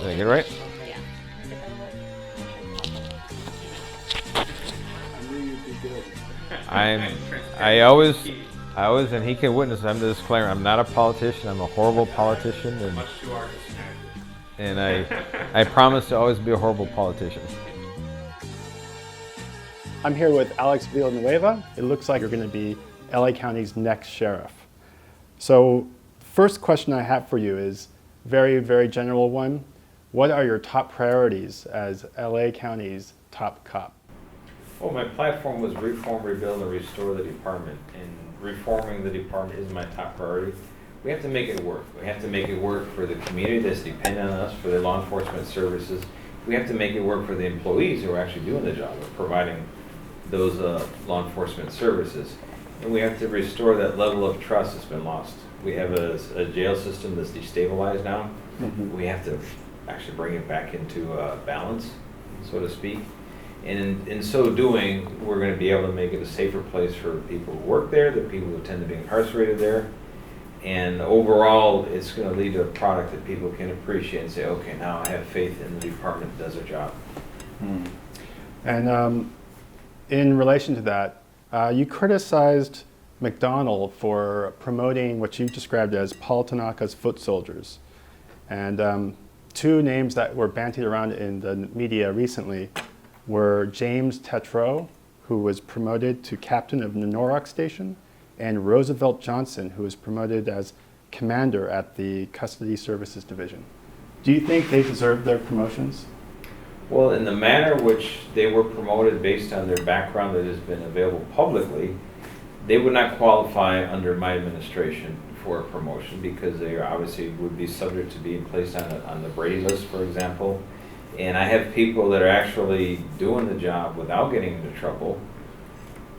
Did I get it right? Yeah. I always, and he can witness. I'm the disclaimer. I'm not a politician. I'm a horrible politician, and I promise to always be a horrible politician. I'm here with Alex Villanueva. It looks like you're going to be LA County's next sheriff. So, first question I have for you is very, very general one. What are your top priorities as LA County's top cop? Well, my platform was reform, rebuild, and restore the department. And reforming the department is my top priority. We have to make it work. We have to make it work for the community that's dependent on us, for the law enforcement services. We have to make it work for the employees who are actually doing the job of providing those law enforcement services. And we have to restore that level of trust that's been lost. We have a jail system that's destabilized now. Mm-hmm. We have to actually bring it back into balance, so to speak. And in so doing, we're going to be able to make it a safer place for people who work there, the people who tend to be incarcerated there. And overall, it's going to lead to a product that people can appreciate and say, okay, now I have faith in the department that does their job. And in relation to that, you criticized McDonald for promoting what you described as Paul Tanaka's foot soldiers. And two names that were bandied around in the media recently were James Tetreault, who was promoted to captain of the Norrock Station, and Roosevelt Johnson, who was promoted as commander at the Custody Services Division. Do you think they deserved their promotions? Well, in the manner which they were promoted based on their background that has been available publicly, they would not qualify under my administration for a promotion because they obviously would be subject to being placed on the Brady list, for example. And I have people that are actually doing the job without getting into trouble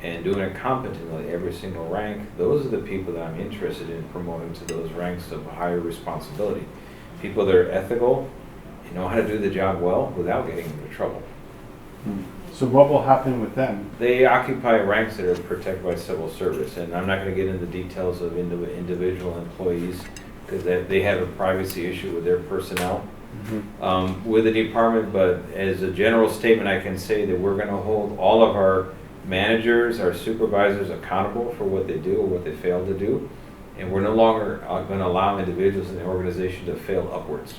and doing it competently every single rank. Those are the people that I'm interested in promoting to those ranks of higher responsibility. People that are ethical, know how to do the job well without getting into trouble. So what will happen with them? They occupy ranks that are protected by civil service, and I'm not going to get into details of individual employees because they have a privacy issue with their personnel. With the department, but as a general statement I can say that we're going to hold all of our managers, our supervisors accountable for what they do or what they fail to do, and we're no longer going to allow individuals in the organization to fail upwards.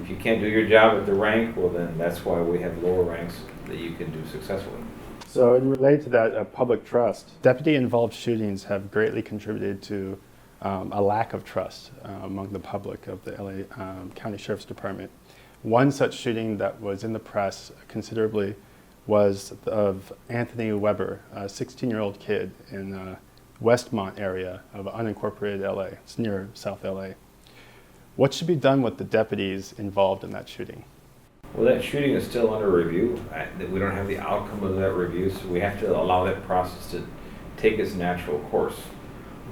If you can't do your job at the rank, well then that's why we have lower ranks that you can do successfully. So in related to that public trust, deputy-involved shootings have greatly contributed to a lack of trust among the public of the LA County Sheriff's Department. One such shooting that was in the press considerably was of Anthony Weber, a 16-year-old kid in Westmont area of unincorporated LA. It's near South LA. What should be done with the deputies involved in that shooting? Well, that shooting is still under review. We don't have the outcome of that review, so we have to allow that process to take its natural course.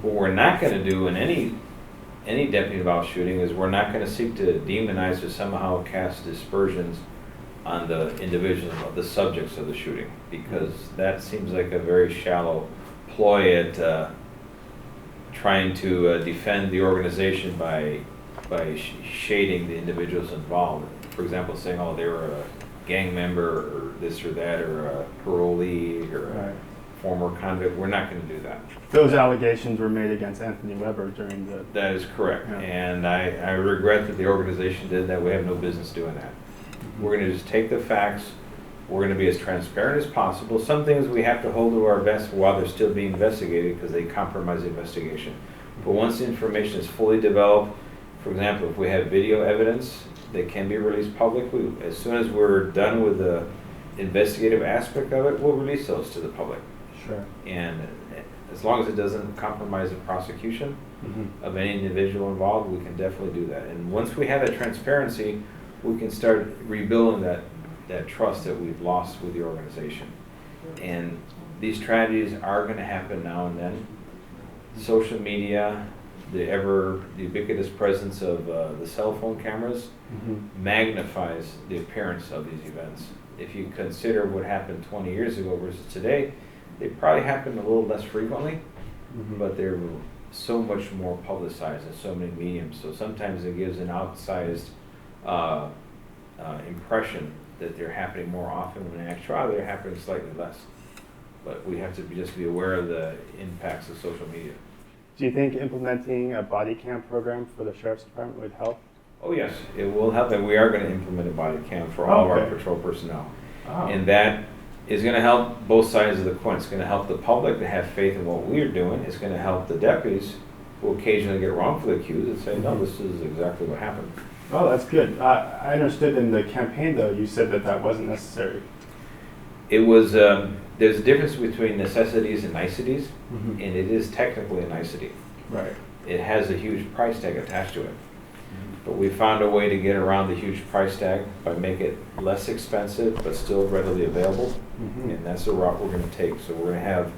What we're not going to do in any deputy-involved shooting is we're not going to seek to demonize or somehow cast dispersions on the individuals, the subjects of the shooting, because that seems like a very shallow ploy at trying to defend the organization by shading the individuals involved. For example, saying, oh, they were a gang member or this or that or a parolee or a former convict. We're not going to do that. Those allegations were made against Anthony Weber during the... That is correct. Yeah. And I regret that the organization did that. We have no business doing that. We're going to just take the facts. We're going to be as transparent as possible. Some things we have to hold to our vest while they're still being investigated because they compromise the investigation. But once the information is fully developed, for example, if we have video evidence that can be released publicly, as soon as we're done with the investigative aspect of it, we'll release those to the public. Sure. And as long as it doesn't compromise the prosecution of any individual involved, we can definitely do that. And once we have that transparency, we can start rebuilding that trust that we've lost with the organization. And these tragedies are going to happen now and then. Social media, the ubiquitous presence of the cell phone cameras magnifies the appearance of these events. If you consider what happened 20 years ago versus today, they probably happen a little less frequently, but they're so much more publicized in so many mediums. So sometimes it gives an outsized impression that they're happening more often, when in actuality they're happening slightly less. But we have to just be aware of the impacts of social media. Do you think implementing a body cam program for the sheriff's department would help? Oh yes, it will help, and we are going to implement a body cam for all of our Okay. patrol personnel. Oh. And that is going to help both sides of the coin. It's going to help the public to have faith in what we're doing. It's going to help the deputies who occasionally get wrongfully accused and say, no, this is exactly what happened. Oh, that's good. I understood in the campaign, though, you said that that wasn't necessary. It was, there's a difference between necessities and niceties, Mm-hmm. and it is technically a nicety. Right. It has a huge price tag attached to it. But we found a way to get around the huge price tag by making it less expensive but still readily available. Mm-hmm. And that's the route we're going to take. So we're going to have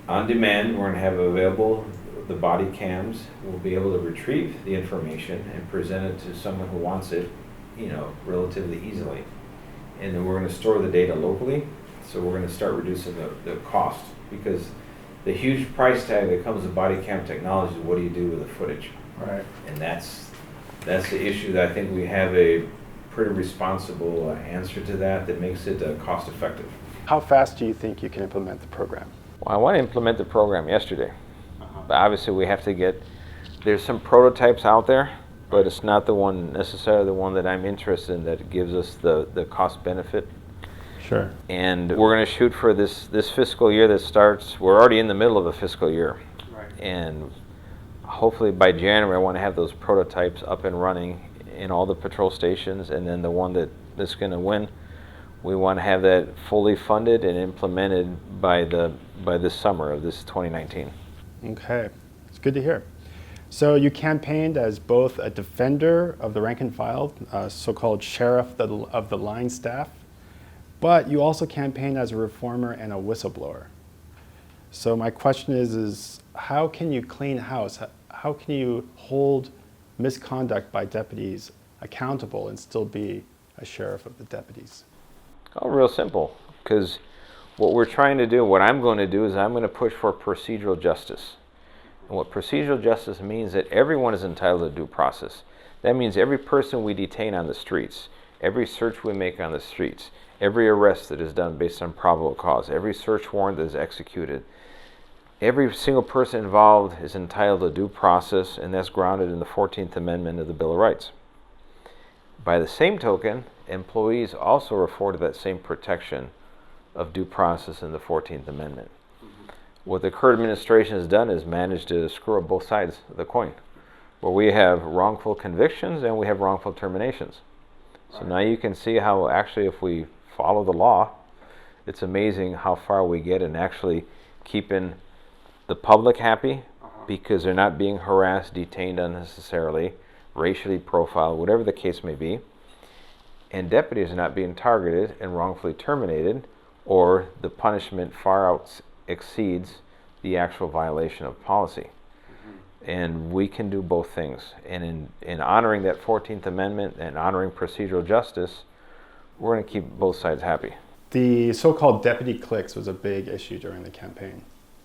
on demand, we're going to have available the body cams. We'll be able to retrieve the information and present it to someone who wants it, relatively easily. And then we're going to store the data locally. So we're going to start reducing the cost, because the huge price tag that comes with body cam technology is what do you do with the footage? Right. And that's the issue that I think we have a pretty responsible answer to that makes it cost effective. How fast do you think you can implement the program? Well, I want to implement the program yesterday. But obviously we have to there's some prototypes out there, but it's not necessarily the one that I'm interested in that gives us the cost benefit. Sure. And we're going to shoot for this fiscal year that starts, we're already in the middle of a fiscal year. Right. And hopefully by January I want to have those prototypes up and running in all the patrol stations, and then the one that's going to win, we want to have that fully funded and implemented by the summer of this 2019. Okay, it's good to hear. So you campaigned as both a defender of the rank and file, so-called sheriff of the line staff, but you also campaigned as a reformer and a whistleblower. So my question is how can you clean house? How can you hold misconduct by deputies accountable and still be a sheriff of the deputies? Oh, real simple, because what we're trying to do, what I'm going to do is I'm going to push for procedural justice. And what procedural justice means that everyone is entitled to due process. That means every person we detain on the streets, every search we make on the streets, every arrest that is done based on probable cause, every search warrant that is executed, every single person involved is entitled to due process, and that's grounded in the 14th Amendment of the Bill of Rights. By the same token, employees also are afforded that same protection of due process in the 14th Amendment. What the current administration has done is managed to screw up both sides of the coin, where we have wrongful convictions and we have wrongful terminations. So now you can see how actually if we follow the law, it's amazing how far we get in actually keeping the public happy because they're not being harassed, detained unnecessarily, racially profiled, whatever the case may be, and deputies are not being targeted and wrongfully terminated, or the punishment far exceeds the actual violation of policy. And we can do both things. And in honoring that 14th Amendment and honoring procedural justice, we're going to keep both sides happy. The so-called deputy cliques was a big issue during the campaign.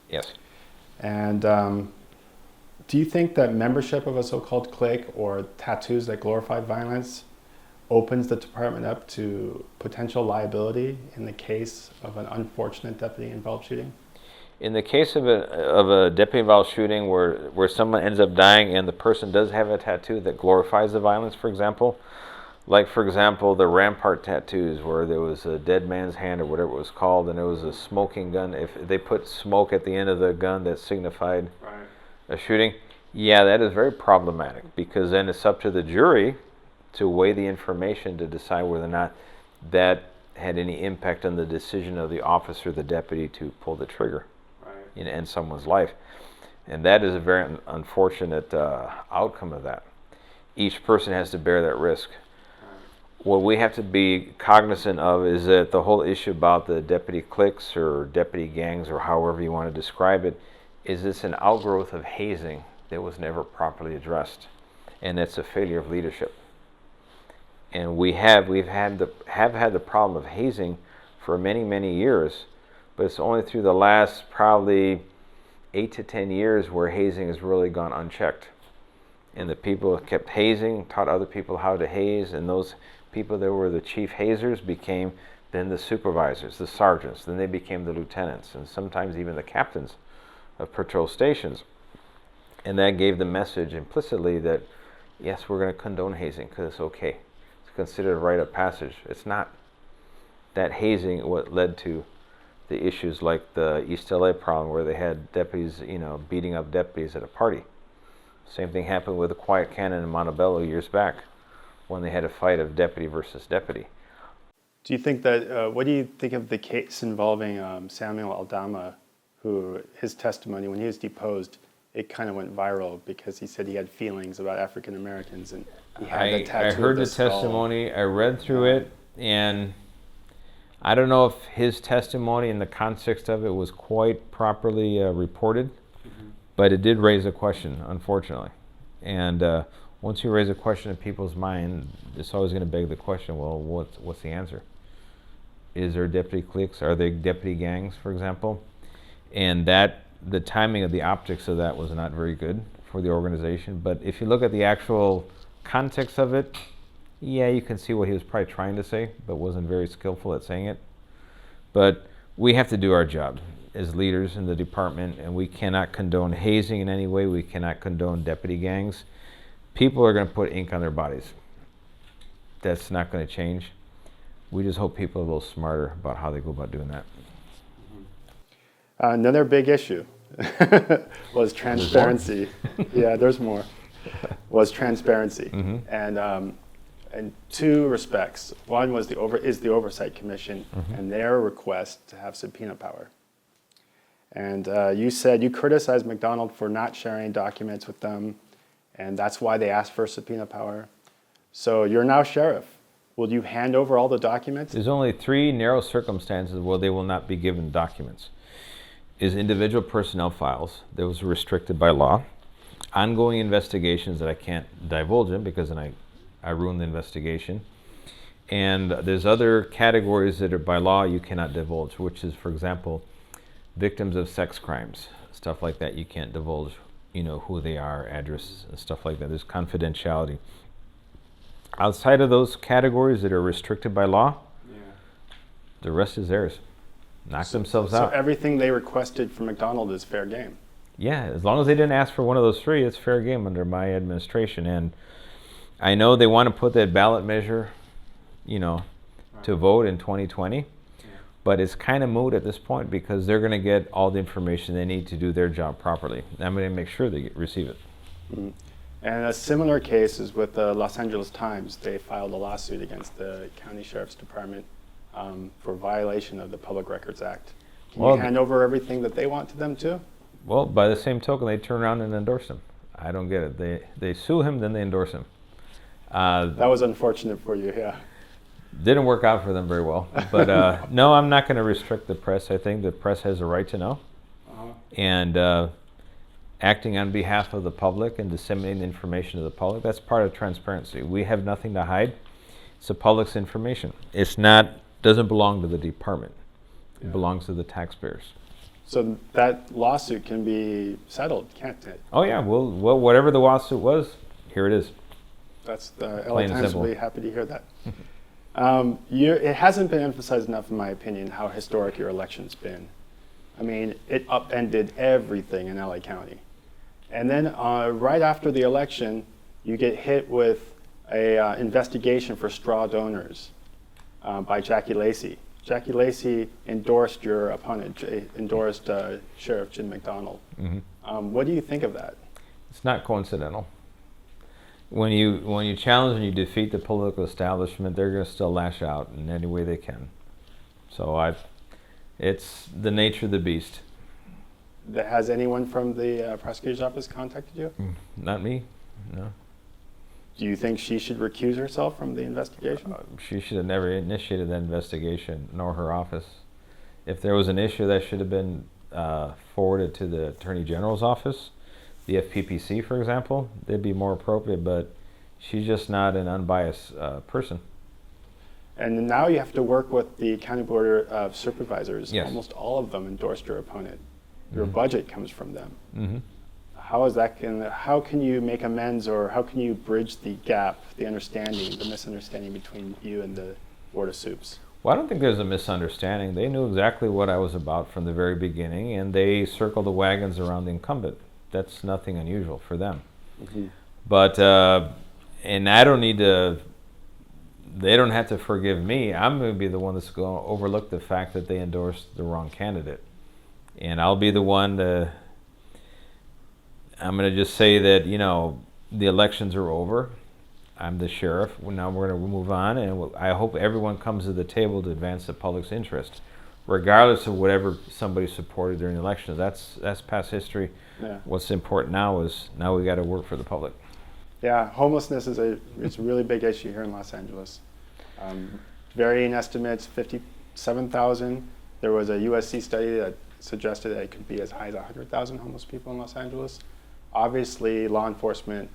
Yes. And do you think that membership of a so-called clique or tattoos that glorify violence opens the department up to potential liability in the case of an unfortunate deputy-involved shooting? In the case of a deputy-involved shooting where someone ends up dying and the person does have a tattoo that glorifies the violence, for example, like for example the Rampart tattoos where there was a dead man's hand or whatever it was called, and it was a smoking gun. If they put smoke at the end of the gun that signified a shooting, yeah, that is very problematic, because then it's up to the jury to weigh the information to decide whether or not that had any impact on the decision of the officer, the deputy, to pull the trigger and end someone's life. And that is a very unfortunate outcome of that. Each person has to bear that risk. What we have to be cognizant of is that the whole issue about the deputy cliques or deputy gangs, or however you want to describe it, is it's an outgrowth of hazing that was never properly addressed, and it's a failure of leadership. And we've had the problem of hazing for many years, but it's only through the last probably 8 to 10 years where hazing has really gone unchecked. And the people kept hazing, taught other people how to haze, and those people that were the chief hazers became then the supervisors, the sergeants, then they became the lieutenants, and sometimes even the captains of patrol stations. And that gave the message implicitly that, yes, we're going to condone hazing because it's okay. It's considered a rite of passage. It's not. That hazing what led to the issues like the East LA problem where they had deputies, beating up deputies at a party. Same thing happened with the Quiet Cannon in Montebello years back when they had a fight of deputy versus deputy. Do you think that, what do you think of the case involving Samuel Aldama, who his testimony, when he was deposed, it kind of went viral because he said he had feelings about African Americans and he had a tattoo. I heard the skull. testimony, I read through it, and I don't know if his testimony in the context of it was quite properly reported, but it did raise a question, unfortunately. And once you raise a question in people's mind, it's always going to beg the question, well, what's the answer? Is there deputy cliques? Are they deputy gangs, for example? And the timing of the optics of that was not very good for the organization. But if you look at the actual context of it, yeah, you can see what he was probably trying to say, but wasn't very skillful at saying it. But we have to do our job as leaders in the department, and we cannot condone hazing in any way. We cannot condone deputy gangs. People are going to put ink on their bodies. That's not going to change. We just hope people are a little smarter about how they go about doing that. Another big issue was transparency. Yeah, there's more. Was transparency, in two respects. One was the Oversight Commission and their request to have subpoena power. And you said you criticized McDonald for not sharing documents with them, and that's why they asked for subpoena power. So you're now sheriff. Will you hand over all the documents? There's only 3 narrow circumstances where they will not be given documents. Is individual personnel files that was restricted by law, ongoing investigations that I can't divulge in because then I ruin the investigation, and there's other categories that are by law you cannot divulge, which is, for example, victims of sex crimes, stuff like that. You can't divulge, who they are, address, and stuff like that. There's confidentiality. Outside of those categories that are restricted by law, the rest is theirs. Knock themselves out. So everything they requested from McDonald is fair game? Yeah, as long as they didn't ask for one of those 3, it's fair game under my administration. And I know they want to put that ballot measure, to vote in 2020, but it's kind of moot at this point because they're going to get all the information they need to do their job properly. I'm going to make sure they receive it. Mm-hmm. And a similar case is with the Los Angeles Times. They filed a lawsuit against the county sheriff's department for violation of the Public Records Act. Can you hand over everything that they want to them too? Well, by the same token, they turn around and endorse him. I don't get it. They sue him, then they endorse him. That was unfortunate for you, yeah. Didn't work out for them very well. But no, I'm not going to restrict the press. I think the press has a right to know. And acting on behalf of the public and disseminating information to the public, that's part of transparency. We have nothing to hide. It's the public's information. Doesn't belong to the department. It belongs to the taxpayers. So that lawsuit can be settled, can't it? Oh yeah, well, whatever the lawsuit was, here it is. That's the LA Times will be happy to hear that. It hasn't been emphasized enough, in my opinion, how historic your election's been. I mean, it upended everything in LA County. And then right after the election, you get hit with a investigation for straw donors by Jackie Lacey. Jackie Lacey endorsed your opponent, endorsed Sheriff Jim McDonald. What do you think of that? It's not coincidental. When you challenge and you defeat the political establishment, they're going to still lash out in any way they can. So it's the nature of the beast. Has anyone from the prosecutor's office contacted you? Not me, no. Do you think she should recuse herself from the investigation? She should have never initiated that investigation, nor her office. If there was an issue, that should have been forwarded to the Attorney General's office, the FPPC, for example. They'd be more appropriate, but she's just not an unbiased person. And now you have to work with the County Board of Supervisors. Yes. Almost all of them endorsed your opponent. Your budget comes from them. how can you make amends, or how can you bridge the gap, the misunderstanding between you and the Board of Soups? Well, I don't think there's a misunderstanding. They knew exactly what I was about from the very beginning, and they circled the wagons around the incumbent. That's nothing unusual for them. Mm-hmm. But, and I don't need to, they don't have to forgive me. I'm going to be the one that's going to overlook the fact that they endorsed the wrong candidate. And I'll be the one I'm going to just say that, the elections are over. I'm the sheriff. Now we're going to move on, and I hope everyone comes to the table to advance the public's interest, regardless of whatever somebody supported during the election. That's past history. Yeah. What's important now is now we got to work for the public. Yeah, homelessness it's a really big issue here in Los Angeles. Varying estimates, 57,000. There was a USC study that suggested that it could be as high as 100,000 homeless people in Los Angeles. Obviously, law enforcement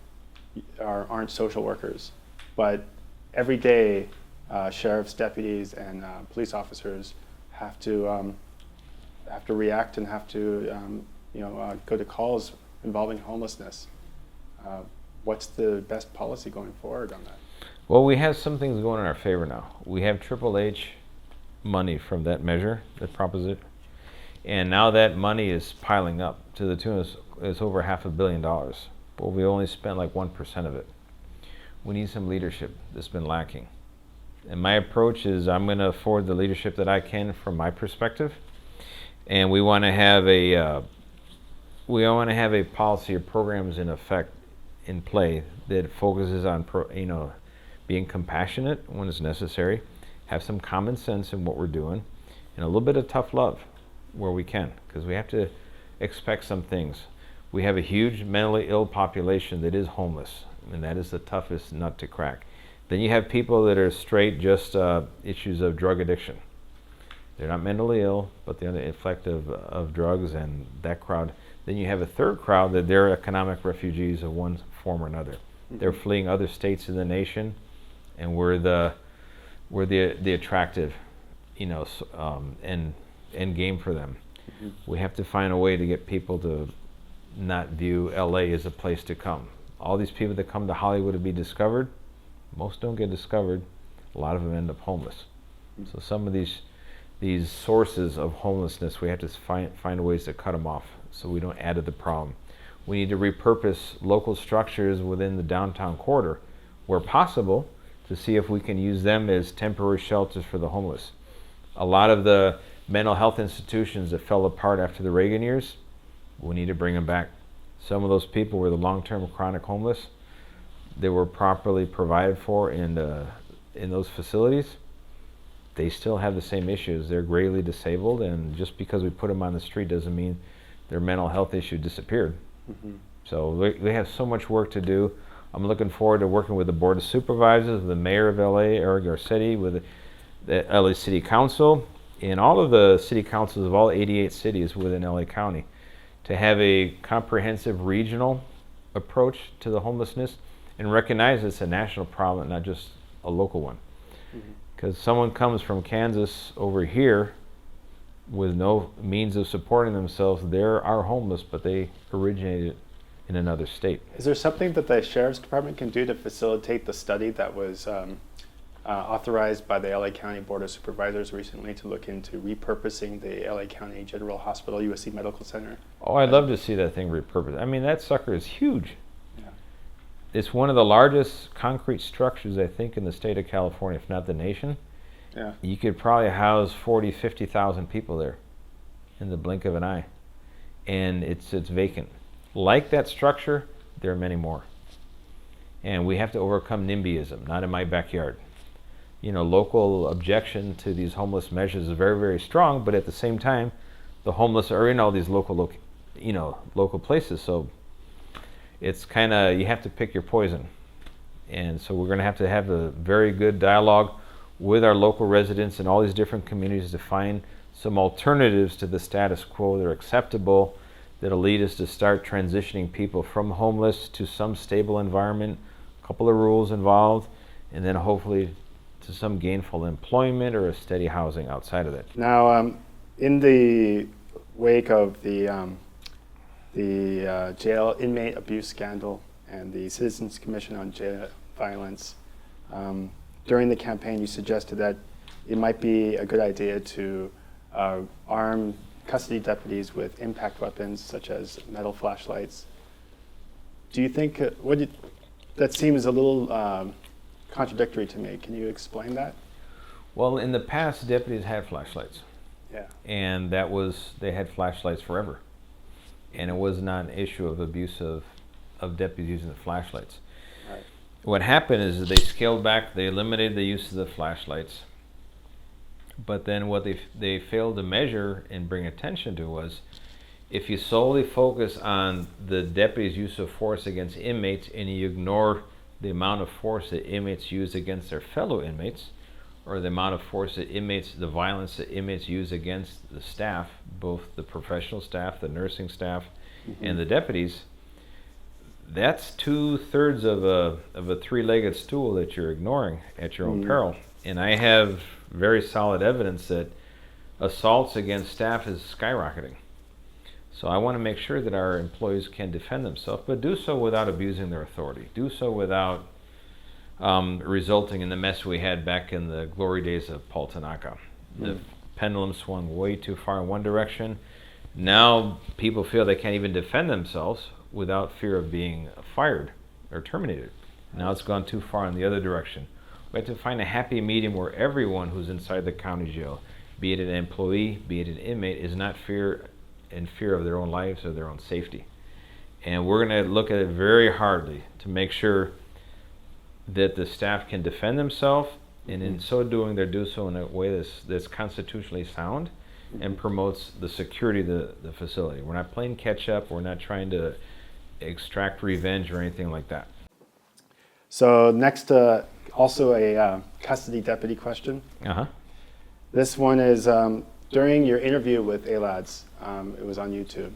aren't social workers, but every day, sheriffs, deputies, and police officers have to react and have to go to calls involving homelessness. What's the best policy going forward on that? Well, we have some things going in our favor now. We have Triple H money from that measure, that proposition, and now that money is piling up to the tune of it's over $500 million. But we only spent like 1% of it. We need some leadership that's been lacking. And my approach is I'm going to afford the leadership that I can from my perspective. And we want to have a policy or programs in play that focuses on being compassionate when it's necessary, have some common sense in what we're doing, and a little bit of tough love where we can, because we have to expect some things. We have a huge mentally ill population that is homeless, and that is the toughest nut to crack. Then you have people that are straight just issues of drug addiction. They're not mentally ill, but they're under the effect of drugs and that crowd. Then you have a third crowd that they're economic refugees of one form or another. Mm-hmm. They're fleeing other states in the nation, and we're the attractive, end game for them. Mm-hmm. We have to find a way to get people to not view LA as a place to come. All these people that come to Hollywood to be discovered, most don't get discovered. A lot of them end up homeless. Mm-hmm. So some of these sources of homelessness, we have to find ways to cut them off so we don't add to the problem. We need to repurpose local structures within the downtown corridor where possible to see if we can use them as temporary shelters for the homeless. A lot of the mental health institutions that fell apart after the Reagan years, we need to bring them back. Some of those people were the long-term chronic homeless. They were properly provided for in those facilities. They still have the same issues. They're greatly disabled, and just because we put them on the street doesn't mean their mental health issue disappeared. Mm-hmm. So we have so much work to do. I'm looking forward to working with the Board of Supervisors, the Mayor of LA, Eric Garcetti, with the LA City Council, and all of the city councils of all 88 cities within LA County, to have a comprehensive regional approach to the homelessness and recognize it's a national problem, not just a local one. Because someone comes from Kansas over here with no means of supporting themselves, they are homeless, but they originated in another state. Is there something that the Sheriff's Department can do to facilitate the study that was authorized by the LA County Board of Supervisors recently to look into repurposing the LA County General Hospital, USC Medical Center? Oh, I'd love to see that thing repurposed. I mean, that sucker is huge. Yeah. It's one of the largest concrete structures, I think, in the state of California, if not the nation. Yeah. You could probably house 40, 50,000 people there in the blink of an eye. And it's vacant. Like that structure, there are many more. And we have to overcome NIMBYism, not in my backyard. Local objection to these homeless measures is very, very strong, but at the same time, the homeless are in all these local places. So it's kind of, you have to pick your poison. And so we're going to have a very good dialogue with our local residents in all these different communities to find some alternatives to the status quo that are acceptable, that'll lead us to start transitioning people from homeless to some stable environment, a couple of rules involved, and then hopefully to some gainful employment or a steady housing outside of that. Now, in the wake of the the jail inmate abuse scandal and the Citizens Commission on Jail Violence. During the campaign, you suggested that it might be a good idea to arm custody deputies with impact weapons such as metal flashlights. Do you think, that seems a little contradictory to me. Can you explain that? Well, in the past, deputies had flashlights. Yeah. And they had flashlights forever. And it was not an issue of abuse of deputies using the flashlights. Right. What happened is that they scaled back, they eliminated the use of the flashlights. But then what they failed to measure and bring attention to was, if you solely focus on the deputy's use of force against inmates and you ignore the amount of force that inmates use against their fellow inmates, or the amount of force that the violence that inmates use against the staff, both the professional staff, the nursing staff, and the deputies, that's 2/3 of a three-legged stool that you're ignoring at your own peril. And I have very solid evidence that assaults against staff is skyrocketing. So I want to make sure that our employees can defend themselves, but do so without abusing their authority. Do so without resulting in the mess we had back in the glory days of Paul Tanaka. The pendulum swung way too far in one direction. Now people feel they can't even defend themselves without fear of being fired or terminated. Now it's gone too far in the other direction. We have to find a happy medium where everyone who's inside the county jail, be it an employee, be it an inmate, is not in fear of their own lives or their own safety. And we're going to look at it very hardly to make sure that the staff can defend themselves, and in so doing, they do so in a way that's constitutionally sound and promotes the security of the facility. We're not playing catch up. We're not trying to extract revenge or anything like that. So next, also a custody deputy question. This one is, during your interview with ALADS, it was on YouTube,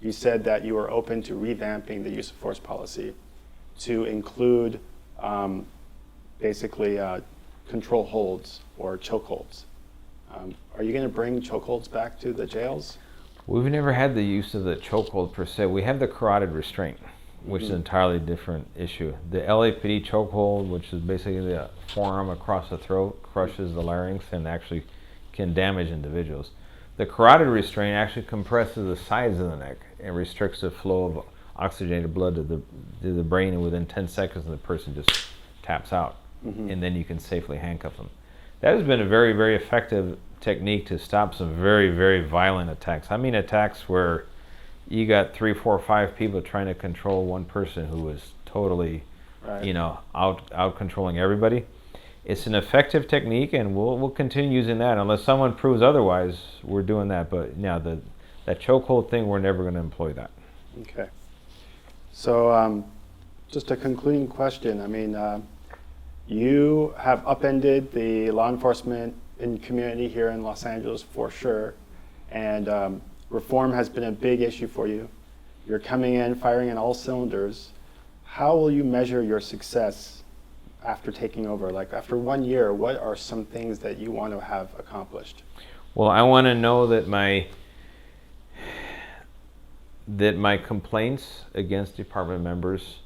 you said that you were open to revamping the use of force policy to include basically control holds or chokeholds. Are you going to bring chokeholds back to the jails? We've never had the use of the chokehold per se. We have the carotid restraint, which is an entirely different issue. The LAPD chokehold, which is basically the forearm across the throat, crushes the larynx and actually can damage individuals. The carotid restraint actually compresses the sides of the neck and restricts the flow of oxygenated blood to the brain, and within 10 seconds the person just taps out, and then you can safely handcuff them. That has been a very, very effective technique to stop some very, very violent attacks. I mean attacks where you got 3, 4, 5 people trying to control one person who is totally, out controlling everybody. It's an effective technique, and we'll continue using that unless someone proves otherwise. We're doing that, but now that chokehold thing, we're never going to employ that. Okay. So just a concluding question. I mean, you have upended the law enforcement and community here in Los Angeles for sure, and reform has been a big issue for you. You're coming in, firing on all cylinders. How will you measure your success after taking over? Like after 1 year, what are some things that you want to have accomplished? Well, I want to know that my complaints against department members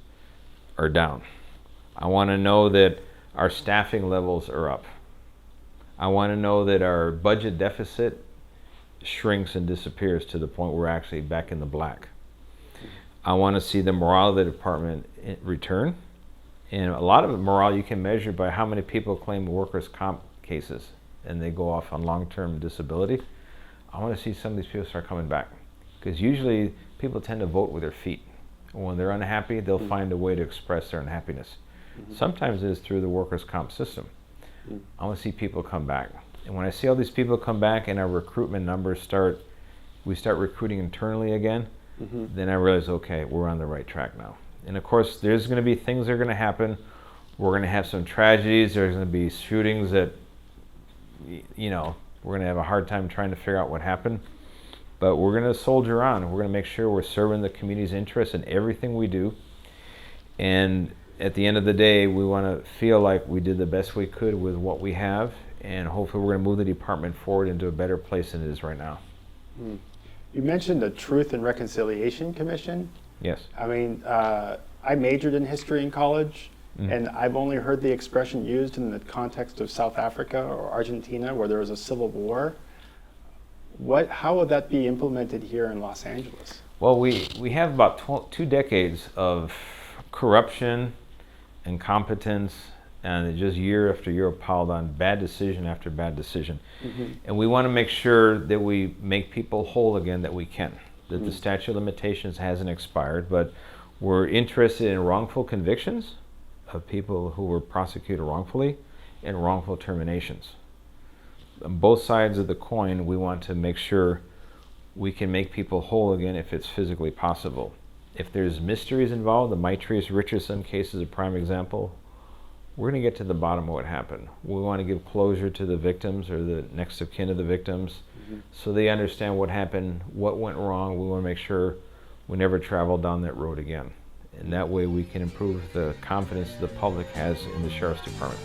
are down. I want to know that our staffing levels are up. I want to know that our budget deficit shrinks and disappears to the point we're actually back in the black. I want to see the morale of the department return. And a lot of morale you can measure by how many people claim workers' comp cases and they go off on long-term disability. I want to see some of these people start coming back, because usually people tend to vote with their feet. When they're unhappy, they'll find a way to express their unhappiness. Sometimes it is through the workers' comp system. I want to see people come back. And when I see all these people come back and our recruitment numbers we start recruiting internally again, then I realize, okay, we're on the right track now. And of course, there's going to be things that are going to happen. We're going to have some tragedies. There's going to be shootings that, we're going to have a hard time trying to figure out what happened. But we're going to soldier on. We're going to make sure we're serving the community's interests in everything we do. And at the end of the day, we want to feel like we did the best we could with what we have. And hopefully we're going to move the department forward into a better place than it is right now. You mentioned the Truth and Reconciliation Commission. Yes. I mean, I majored in history in college, and I've only heard the expression used in the context of South Africa or Argentina, where there was a civil war. How would that be implemented here in Los Angeles? Well, we have about 2 decades of corruption, incompetence, and just year after year piled on bad decision after bad decision. And we want to make sure that we make people whole again that we can, that the statute of limitations hasn't expired, but we're interested in wrongful convictions of people who were prosecuted wrongfully and wrongful terminations. On both sides of the coin, we want to make sure we can make people whole again if it's physically possible. If there's mysteries involved, the Maitrius Richardson case is a prime example. We're going to get to the bottom of what happened. We want to give closure to the victims or the next of kin of the victims so they understand what happened, what went wrong. We want to make sure we never travel down that road again. And that way we can improve the confidence the public has in the Sheriff's Department.